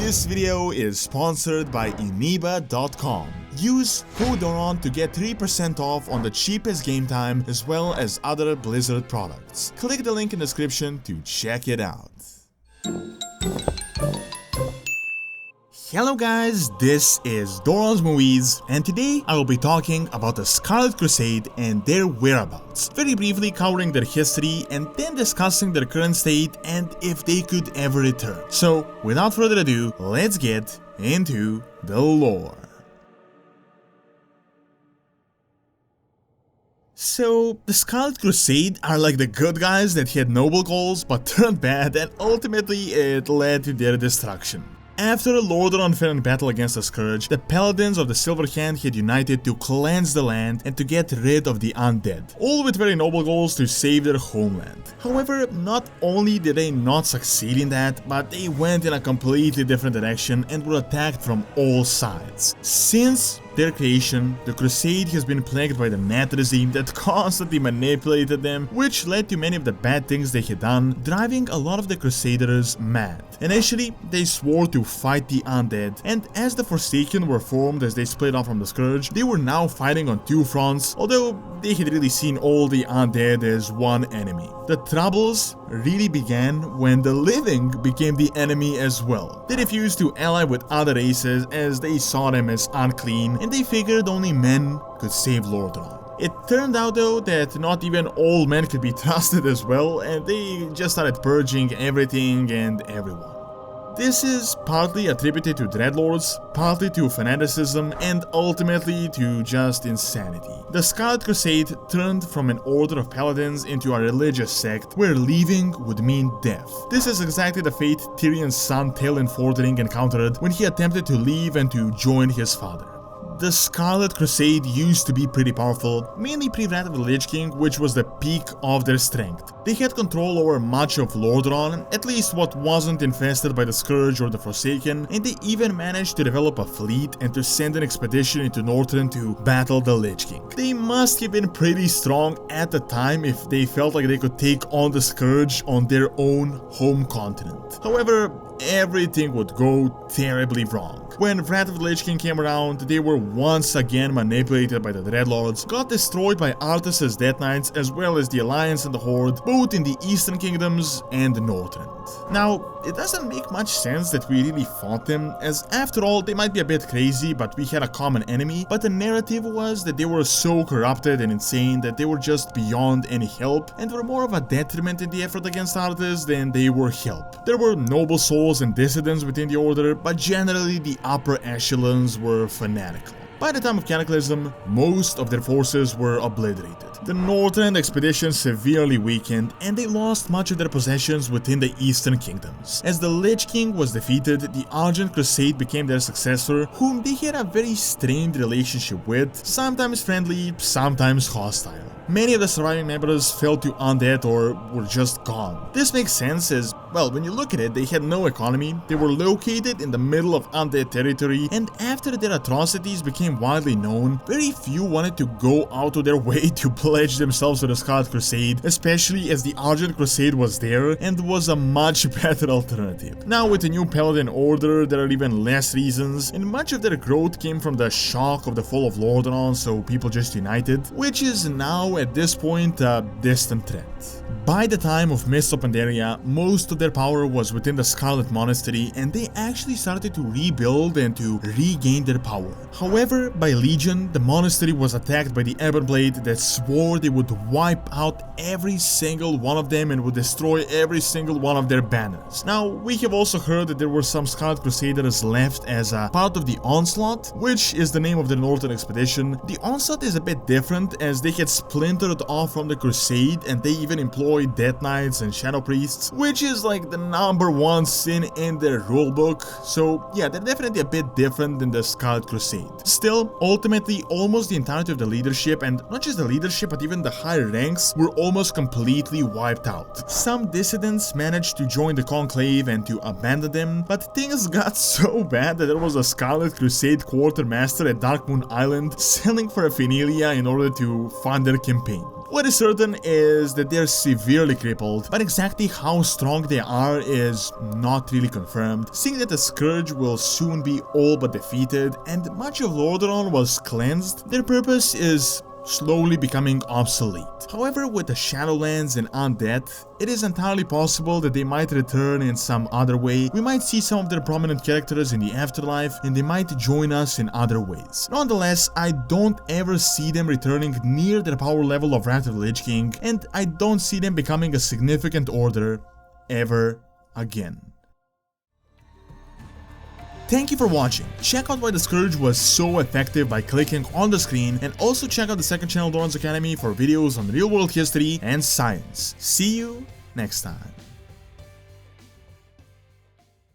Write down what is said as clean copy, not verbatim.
This video is sponsored by Amoeba.com. Use code Doron to get 3% off on the cheapest game time as well as other Blizzard products. Click the link in the description to check it out. Hello guys, this is Doronsmovies, and today I will be talking about the Scarlet Crusade and their whereabouts, very briefly covering their history and then discussing their current state and if they could ever return. So, without further ado, let's get into the lore. So, the Scarlet Crusade are like the good guys that had noble goals but turned bad, and ultimately it led to their destruction. After a Lordaeron battle against the Scourge, the Paladins of the Silver Hand had united to cleanse the land and to get rid of the undead, all with very noble goals to save their homeland. However, not only did they not succeed in that, but they went in a completely different direction and were attacked from all sides. Since their creation, the Crusade has been plagued by the Net regime that constantly manipulated them, which led to many of the bad things they had done, driving a lot of the Crusaders mad. Initially, they swore to fight the undead, and as the Forsaken were formed as they split off from the Scourge, they were now fighting on two fronts, although they had really seen all the undead as one enemy. The troubles really began when the living became the enemy as well. They refused to ally with other races as they saw them as unclean, and they figured only men could save Lordaeron. It turned out though that not even all men could be trusted as well, and they just started purging everything and everyone. This is partly attributed to dreadlords, partly to fanaticism, and ultimately to just insanity. The Scarlet Crusade turned from an order of paladins into a religious sect where leaving would mean death. This is exactly the fate Tyrion's son Talon Fordring encountered when he attempted to leave and to join his father. The Scarlet Crusade used to be pretty powerful, mainly pre-Wrath of the Lich King, which was the peak of their strength. They had control over much of Lordaeron, at least what wasn't infested by the Scourge or the Forsaken, and they even managed to develop a fleet and to send an expedition into Northrend to battle the Lich King. They must have been pretty strong at the time if they felt like they could take on the Scourge on their own home continent. However, everything would go terribly wrong. When Wrath of the Lich King came around, they were once again manipulated by the Dreadlords, got destroyed by Arthas's Death Knights as well as the Alliance and the Horde, both in the Eastern Kingdoms and Northrend. Now, it doesn't make much sense that we really fought them, as after all, they might be a bit crazy, but we had a common enemy, but the narrative was that they were so corrupted and insane that they were just beyond any help, and were more of a detriment in the effort against Arthas than they were help. There were noble souls and dissidents within the order, but generally the upper echelons were fanatical. By the time of Cataclysm, most of their forces were obliterated. The Northrend expedition severely weakened, and they lost much of their possessions within the Eastern Kingdoms. As the Lich King was defeated, the Argent Crusade became their successor, whom they had a very strained relationship with, sometimes friendly, sometimes hostile. Many of the surviving members fell to undead or were just gone. This makes sense as, well, when you look at it, they had no economy, they were located in the middle of undead territory, and after their atrocities became widely known, very few wanted to go out of their way to pledge themselves to the Scarlet Crusade, especially as the Argent Crusade was there and was a much better alternative. Now with the new Paladin order, there are even less reasons, and much of their growth came from the shock of the fall of Lordaeron, so people just united, which is now at this point a distant threat. By the time of Mists of Pandaria, most of their power was within the Scarlet Monastery, and they actually started to rebuild and to regain their power. However, by Legion, the monastery was attacked by the Everblade that swore they would wipe out every single one of them and would destroy every single one of their banners. Now, we have also heard that there were some Scarlet Crusaders left as a part of the Onslaught, which is the name of the Northern expedition. The Onslaught is a bit different as they had splintered off from the Crusade, and they even employed Death Knights and Shadow Priests, which is like the #1 sin in their rulebook. So yeah, they're definitely a bit different than the Scarlet Crusade. Still, ultimately, almost the entirety of the leadership, and not just the leadership but even the higher ranks, were almost completely wiped out. Some dissidents managed to join the Conclave and to abandon them, but things got so bad that there was a Scarlet Crusade quartermaster at Darkmoon Island selling paraphernalia in order to fund their campaign. What is certain is that they're severely crippled, but exactly how strong they are is not really confirmed, seeing that the Scourge will soon be all but defeated and much of Lordaeron was cleansed. Their purpose is slowly becoming obsolete. However, with the Shadowlands and Undead, it is entirely possible that they might return in some other way. We might see some of their prominent characters in the afterlife, and they might join us in other ways. Nonetheless, I don't ever see them returning near their power level of Wrath of the Lich King, and I don't see them becoming a significant order ever again. Thank you for watching. Check out why the Scourge was so effective by clicking on the screen, and also check out the second channel, Doronsmovies Academy, for videos on real world history and science. See you next time.